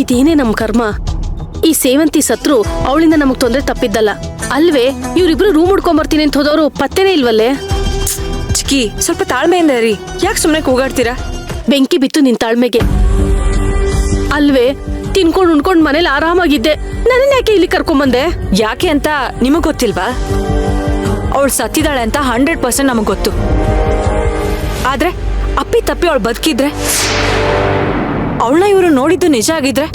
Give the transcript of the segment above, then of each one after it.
ಇದೇನೇ ನಮ್ ಕರ್ಮ. ಈ ಸೇವಂತಿ ಸತ್ರು ಅವಳಿಂದ ನಮಗ್ ತೊಂದ್ರೆ ತಪ್ಪಿದ್ದಲ್ಲ ಅಲ್ವೇ? ಇವ್ರಿಬ್ರು ರೂಮ್ ಹುಡ್ಕೊಂಬರ್ತೀನಿ ಅಂತ ಹೋದವರು ಪತ್ತೆನೇ ಇಲ್ವಲ್ಲೇ? ಚಿಕ್ಕಿ, ಸ್ವಲ್ಪ ತಾಳ್ಮೆಯಿಂದ ರೀ. ಯಾಕೆ ಸುಮ್ಮನೆ ಕೂಗಾಡ್ತೀರಾ? ಬೆಂಕಿ ಬಿತ್ತು ನಿನ್ ತಾಳ್ಮೆಗೆ ಅಲ್ವೇ? ತಿನ್ಕೊಂಡ್ ಉಣ್ಕೊಂಡ್ ಮನೇಲಿ ಆರಾಮಾಗಿದ್ದೆ, ನನ್ನ ಯಾಕೆ ಇಲ್ಲಿ ಕರ್ಕೊಂಬಂದೆ? ಯಾಕೆ ಅಂತ ನಿಮಗ್ ಗೊತ್ತಿಲ್ವಾ? ಅವಳು ಸತ್ತಿದಾಳೆ ಅಂತ 100% ನಮಗ್ ಗೊತ್ತು. ಆದ್ರೆ ಅಪ್ಪಿ ತಪ್ಪಿ ಅವಳು ಬದುಕಿದ್ರೆ, ಅವಳನ್ನ ಇವರು ನೋಡಿದ್ದು ನಿಜ ಆಗಿದ್ರೆ,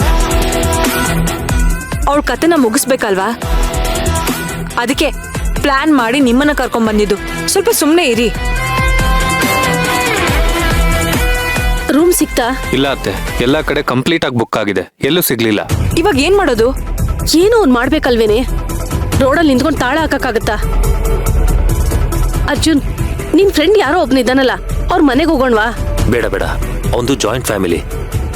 ಅವಳ ಕತೆನ ಮುಗಿಸ್ಬೇಕಲ್ವಾ? ಅದಕ್ಕೆ ಪ್ಲಾನ್ ಮಾಡಿ ನಿಮ್ಮನ್ನ ಕರ್ಕೊಂಡ್ ಬಂದಿದ್ದು. ಸ್ವಲ್ಪ ಸುಮ್ಮನೆ ಇರಿ. ರೂಮ್ ಸಿಕ್ತಾ? ಇಲ್ಲ ಅತ್ತೆ, ಎಲ್ಲಾ ಕಡೆ ಕಂಪ್ಲೀಟ್ ಆಗಿ ಬುಕ್ ಆಗಿದೆ, ಎಲ್ಲೂ ಸಿಗ್ಲಿಲ್ಲ. ಇವಾಗ ಏನ್ ಮಾಡೋದು? ಏನೋ ಒಂದ್ ಮಾಡ್ಬೇಕಲ್ವೇನೆ? ರೋಡಲ್ಲಿ ನಿಂತ್ಕೊಂಡು ತಾಳ ಹಾಕಕ್ಕಾಗತ್ತಾ? ಅರ್ಜುನ್, ನಿನ್ ಫ್ರೆಂಡ್ ಯಾರೋ ಒಬ್ನಿದ್ದಾನಲ್ಲ, ಅವ್ರ ಮನೆಗೆ ಹೋಗೋಣವಾ? ಬೇಡ ಬೇಡ, ಒಂದು ಜಾಯಿಂಟ್ ಫ್ಯಾಮಿಲಿ,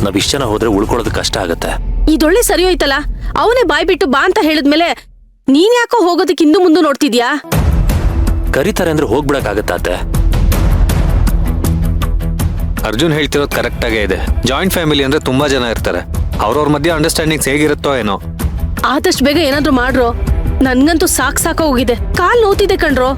ನಾವ್ ಇಷ್ಟ ಜನ ಹೋದ್ರೆ ಉಳ್ಕೊಳ್ಳೋದು ಕಷ್ಟ ಆಗತ್ತೆ. ಇದೊಳ್ಳೆ ಸರಿ ಹೋಯ್ತಲ್ಲ. ಅವನೇ ಬಾಯ್ ಬಿಟ್ಟು ಬಾ ಅಂತ ಹೇಳಿದ್ಮೇಲೆ ನೀನ್ ಯಾಕೋ ಹೋಗೋದಕ್ಕೆ ಹಿಂದು ಮುಂದೆ ನೋಡ್ತಿದ್ಯಾ? ಕರೀತಾರೆ ಅಂದ್ರೆ ಹೋಗ್ಬಿಡಕ್ಕಾಗತ್ತ ಅತ್ತೆ? ಅರ್ಜುನ್ ಹೇಳ್ತಿರೋದು ಕರೆಕ್ಟ್ ಆಗೇ ಇದೆ. ಜಾಯಿಂಟ್ ಫ್ಯಾಮಿಲಿ ಅಂದ್ರೆ ತುಂಬಾ ಜನ ಇರ್ತಾರೆ, ಅವ್ರವ್ರ ಮಧ್ಯೆ ಅಂಡರ್ಸ್ಟ್ಯಾಂಡಿಂಗ್ಸ್ ಹೇಗಿರುತ್ತೋ ಏನೋ. ಆದಷ್ಟು ಬೇಗ ಏನಾದ್ರೂ ಮಾಡ್ರೋ. ನನ್ಗಂತೂ ಸಾಕ ಹೋಗಿದೆ, ಕಾಲ್ ನೋತಿದೆ ಕಣ್ರೋ.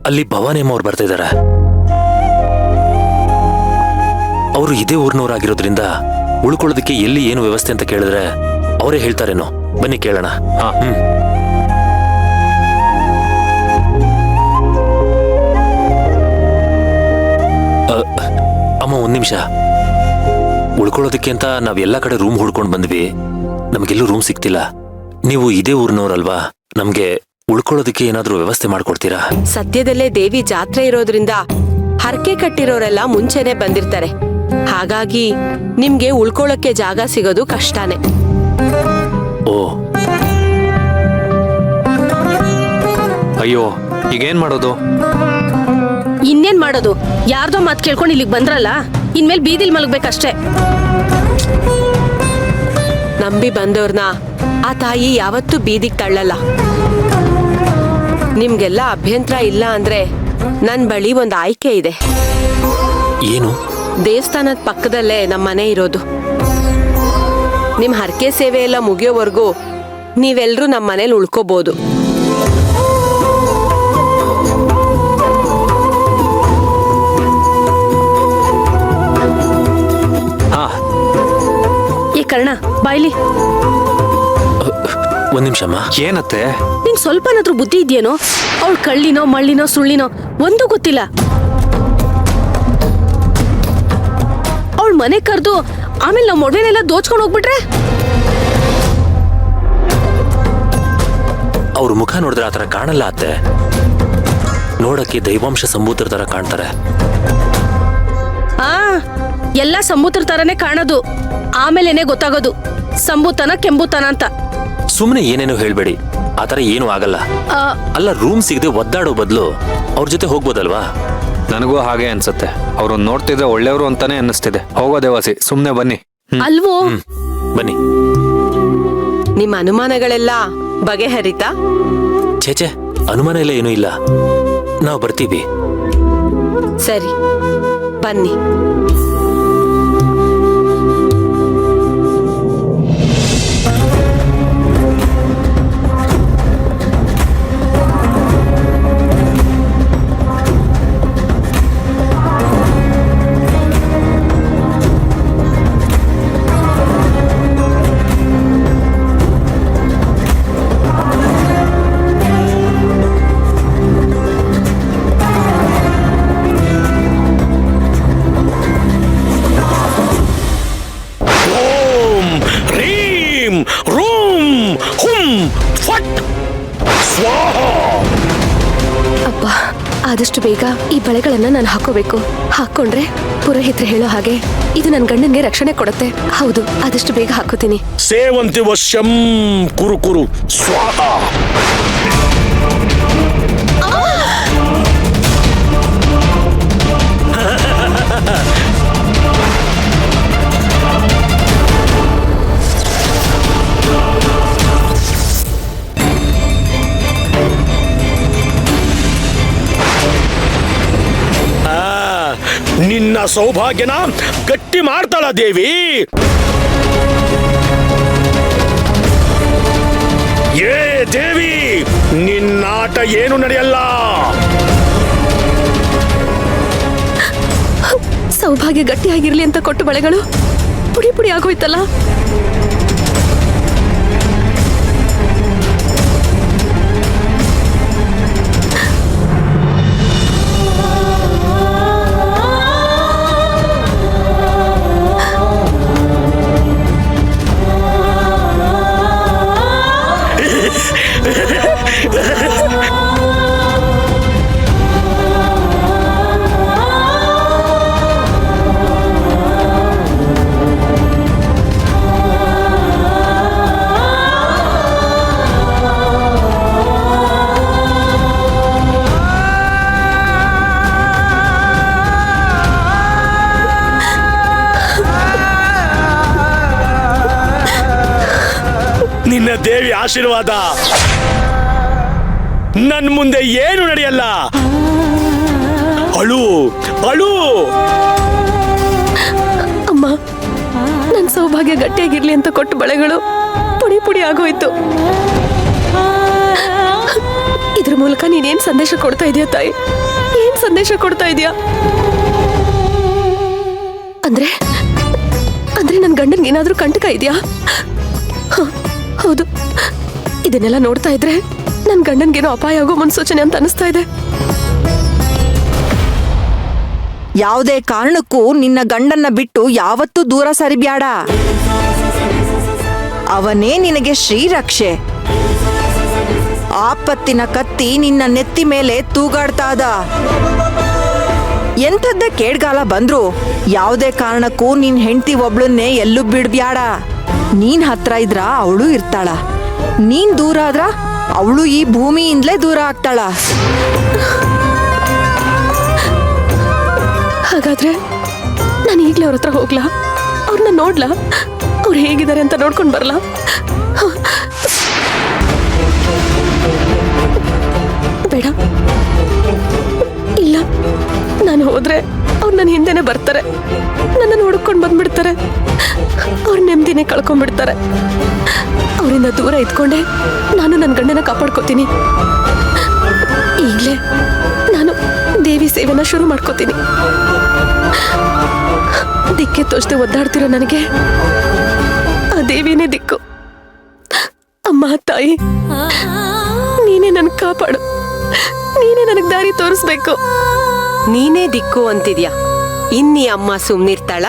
ಅಲ್ಲಿ ಭವಾನಿಯಮ್ಮ ಅವ್ರು ಬರ್ತಾ ಇದಾರೆ. ಅವರು ಇದೇ ಊರ್ನವರಾಗಿರೋದ್ರಿಂದ ಉಳ್ಕೊಳ್ಳೋದಕ್ಕೆ ಎಲ್ಲಿ ಏನು ವ್ಯವಸ್ಥೆ ಅಂತ ಕೇಳಿದ್ರೆ ಅವರೇ ಹೇಳ್ತಾರೇನೋ. ಬನ್ನಿ ಕೇಳೋಣ. ಅಮ್ಮ, ಒಂದ್ ನಿಮಿಷ. ಉಳ್ಕೊಳ್ಳೋದಕ್ಕೆ ಅಂತ ನಾವ್ ಎಲ್ಲಾ ಕಡೆ ರೂಮ್ ಹುಡ್ಕೊಂಡ್ ಬಂದ್ವಿ, ನಮ್ಗೆಲ್ಲೂ ರೂಮ್ ಸಿಕ್ತಿಲ್ಲ. ನೀವು ಇದೇ ಊರ್ನವ್ರಲ್ವಾ, ನಮ್ಗೆ ಉಳ್ಕೊಳ್ಳೋದಕ್ಕೆ ಏನಾದ್ರೂ ವ್ಯವಸ್ಥೆ ಮಾಡ್ಕೊಡ್ತೀರಾ? ಸದ್ಯದಲ್ಲೇ ದೇವಿ ಜಾತ್ರೆ ಇರೋದ್ರಿಂದ ಹರಕೆ ಕಟ್ಟಿರೋರೆಲ್ಲ ಮುಂಚೆನೆ ಬಂದಿರ್ತಾರೆ. ಹಾಗಾಗಿ ನಿಮ್ಗೆ ಉಳ್ಕೊಳ್ಳೋಕೆ ಜಾಗ ಸಿಗೋದು ಕಷ್ಟನೇ. ಓ, ಅಯ್ಯೋ, ಈಗೇನ್ ಮಾಡೋದು? ಇನ್ನೇನ್ ಮಾಡೋದು? ಯಾರ್ದೋ ಮಾತ್ ಕೇಳ್ಕೊಂಡು ಇಲ್ಲಿಗೆ ಬಂದ್ರಲ್ಲ, ಇನ್ಮೇಲೆ ಬೀದಿಲ್ ಮಲಗ್ಬೇಕಷ್ಟೇ. ನಂಬಿ ಬಂದವ್ರನ್ನ ಆ ತಾಯಿ ಯಾವತ್ತೂ ಬೀದಿಗೆ ತಳ್ಳಲ್ಲ. ನಿಮ್ಗೆಲ್ಲ ಅಭ್ಯಂತರ ಇಲ್ಲ ಅಂದ್ರೆ ನನ್ ಬಳಿ ಒಂದು ಆಯ್ಕೆ ಇದೆ. ಏನು? ದೇವಸ್ಥಾನದ ಪಕ್ಕದಲ್ಲೇ ನಮ್ಮ ಮನೆ ಇರೋದು. ನಿಮ್ ಹರಕೆ ಸೇವೆ ಎಲ್ಲ ಮುಗಿಯೋವರೆಗೂ ನೀವೆಲ್ರೂ ನಮ್ಮ ಮನೇಲಿ ಉಳ್ಕೋಬಹುದು. ಏ ಕರ್ಣ, ಬಾಯ್ಲಿ. ಒಂದ್ ನಿಮಿಷಮ್ಮ. ಏನತ್ತೆ? ನಿಂಗ್ ಸ್ವಲ್ಪನಾದ್ರೂ ಬುದ್ಧಿ ಇದೆಯೇನೋ? ಅವಳು ಕಳ್ಳಿನೋ ಮಳ್ಳಿನೋ ಸುಳ್ಳಿನೋ ಒಂದು ಗೊತ್ತಿಲ್ಲ. ಅವಳ ಮನೆ ಕರೆದು ಆಮೇಲೆ ನಾವು ಮೊಡವೆನೆಲ್ಲ ದೋಚ್ಕೊಂಡು ಹೋಗ್ಬಿಟ್ರೆ? ಅವ್ರ ಮುಖ ನೋಡಿದ್ರೆ ಆತರ ಕಾಣಲ್ಲ ಅತ್ತೆ. ನೋಡಕ್ಕೆ ದೈವಾಂಶ ಸಂಭೂತರ ತರ ಕಾಣ್ತಾರೆ. ಎಲ್ಲ ಸಂಭೂತರ ತರನೇ ಕಾಣೋದು, ಆಮೇಲೆನೆ ಗೊತ್ತಾಗೋದು ಸಂಭೂತನ ಕೆಂಬೂತನ ಅಂತ. ಸುಮ್ಮನೆ ಏನೇನೋ ಹೇಳ್ಬೇಡಿ, ಆತರ ಏನು ಆಗಲ್ಲ. ಅಲ್ಲ, ರೂಮ್ ಸಿಗದೆ ಒದ್ದಾಡೋ ಬದಲು ಅವ್ರ ಜೊತೆ ಹೋಗ್ಬೋದಲ್ವಾ? ನನಗೂ ಹಾಗೆ ಅನ್ಸುತ್ತೆ. ಅವ್ರು ನೋಡ್ತಿದ್ರೆ ಒಳ್ಳೆಯವರು ಅಂತಾನೆ ಅನ್ನಿಸ್ತಿದೆ. ಹೋಗೋ ದೇವಾಸಿ, ಸುಮ್ನೆ ಬನ್ನಿ. ಅಲ್ವೋ? ಬನ್ನಿ. ನಿಮ್ಮ ಅನುಮಾನಗಳೆಲ್ಲ ಬಗೆಹರಿತಾ? ಛೇಚೆ, ಅನುಮಾನ ಇಲ್ಲ, ಏನೂ ಇಲ್ಲ. ನಾವು ಬರ್ತೀವಿ. ಸರಿ, ಬನ್ನಿ. ಅಪ್ಪ, ಆದಷ್ಟು ಬೇಗ ಈ ಬಳೆಗಳನ್ನ ನಾನು ಹಾಕೋಬೇಕು. ಹಾಕೊಂಡ್ರೆ ಪುರೋಹಿತರು ಹೇಳೋ ಹಾಗೆ ಇದು ನನ್ನ ಗಂಡನ್ಗೆ ರಕ್ಷಣೆ ಕೊಡುತ್ತೆ. ಹೌದು, ಆದಷ್ಟು ಬೇಗ ಹಾಕೋತೀನಿ. ಸೇವಂತಿ ವಶ್ಯಂ ಕುರು ಕುರು ಸ್ವಾಹ. ನಿನ್ನ ಸೌಭಾಗ್ಯನ ಗಟ್ಟಿ ಮಾಡ್ತಾಳ ದೇವಿ. ಏ ದೇವಿ, ನಿನ್ನಾಟ ಏನು ನಡೆಯಲ್ಲ. ಸೌಭಾಗ್ಯ ಗಟ್ಟಿಯಾಗಿರ್ಲಿ ಅಂತ ಕೊಟ್ಟು ಬಳೆಗಳು ಪುಡಿ ಪುಡಿ ಆಗೋಯ್ತಲ್ಲ. ನಿನ್ನ ದೇವಿ ಆಶೀರ್ವಾದ ನನ್ ಮುಂದೆ ಏನು ನಡೆಯಲ್ಲ. ಅಳು ಅಳು. ಅಮ್ಮ, ನನ್ ಸೌಭಾಗ್ಯ ಗಟ್ಟಿಯಾಗಿರ್ಲಿ ಅಂತ ಕೊಟ್ಟು ಬಳೆಗಳು ಪುಡಿ ಪುಡಿ ಆಗೋಯ್ತು. ಇದ್ರ ಮೂಲಕ ನೀನೇನ್ ಸಂದೇಶ ಕೊಡ್ತಾ ಇದೀಯ ತಾಯಿ? ಏನ್ ಸಂದೇಶ ಕೊಡ್ತಾ ಇದೀಯ? ಅಂದ್ರೆ ಅಂದ್ರೆ ನನ್ ಗಂಡನ್ಗೆ ಏನಾದ್ರೂ ಕಂಟಕ ಇದೆಯಾ? ಹೌದು, ಇದನ್ನೆಲ್ಲ ನೋಡ್ತಾ ಇದ್ರೆ ನನ್ ಗಂಡನ್ಗೇನೋ ಅಪಾಯ ಆಗೋ ಮುನ್ಸೂಚನೆ ಅಂತ ಅನಿಸ್ತಾ ಇದೆ. ಯಾವುದೇ ಕಾರಣಕ್ಕೂ ನಿನ್ನ ಗಂಡನ್ನ ಬಿಟ್ಟು ಯಾವತ್ತೂ ದೂರ ಸರಿಬ್ಯಾಡ. ಅವನೇ ನಿನಗೆ ಶ್ರೀರಕ್ಷೆ. ಆಪತ್ತಿನ ಕತ್ತಿ ನಿನ್ನ ನೆತ್ತಿ ಮೇಲೆ ತೂಗಾಡ್ತಾದ. ಎಂಥದ್ದೇ ಕೇಡ್ಗಾಲ ಬಂದ್ರು ಯಾವುದೇ ಕಾರಣಕ್ಕೂ ನಿನ್ ಹೆಂಡತಿ ಒಬ್ಳನ್ನೇ ಎಲ್ಲೂ ಬಿಡ್ಬ್ಯಾಡ. ನೀನ್ ಹತ್ರ ಇದ್ರ ಅವಳು ಇರ್ತಾಳ, ನೀನ್ ದೂರ ಆದ್ರ ಅವಳು ಈ ಭೂಮಿಯಿಂದಲೇ ದೂರ ಆಗ್ತಾಳ. ಹಾಗಾದ್ರೆ ನಾನು ಈಗ್ಲೇ ಅವ್ರ ಹತ್ರ ಹೋಗ್ಲಾ? ಅವ್ರನ್ನ ನೋಡ್ಲಾ? ಅವ್ರು ಹೇಗಿದ್ದಾರೆ ಅಂತ ನೋಡ್ಕೊಂಡ್ ಬರ್ಲಾ? ಬೇಡ, ಇಲ್ಲ, ನಾನು ಹೋದ್ರೆ ಅವ್ರು ನನ್ನ ಹಿಂದೆನೆ ಬರ್ತಾರೆ, ನನ್ನನ್ನು ಹುಡುಕೊಂಡು ಬಂದ್ಬಿಡ್ತಾರೆ, ಅವ್ರ ನೆಮ್ಮದಿನೇ ಕಳ್ಕೊಂಡ್ಬಿಡ್ತಾರೆ. ಅವರಿಂದ ದೂರ ಇದ್ಕೊಂಡೆ ನಾನು ನನ್ನ ಗಂಡನ ಕಾಪಾಡ್ಕೋತೀನಿ. ಈಗಲೇ ನಾನು ದೇವಿ ಸೇವೆನ ಶುರು ಮಾಡ್ಕೋತೀನಿ. ದಿಕ್ಕೆ ತೋಚದೆ ಒದ್ದಾಡ್ತಿರೋ ನನಗೆ ಆ ದೇವಿನೇ ದಿಕ್ಕು. ಅಮ್ಮ ತಾಯಿ, ನೀನೇ ನನ್ ಕಾಪಾಡು, ನೀನೇ ನನಗ್ ದಾರಿ ತೋರಿಸ್ಬೇಕು. ನೀನೇ ದಿಕ್ಕು ಅಂತಿದ್ಯಾ? ಇನ್ನಿ ಅಮ್ಮ ಸುಮ್ನಿರ್ತಾಳ?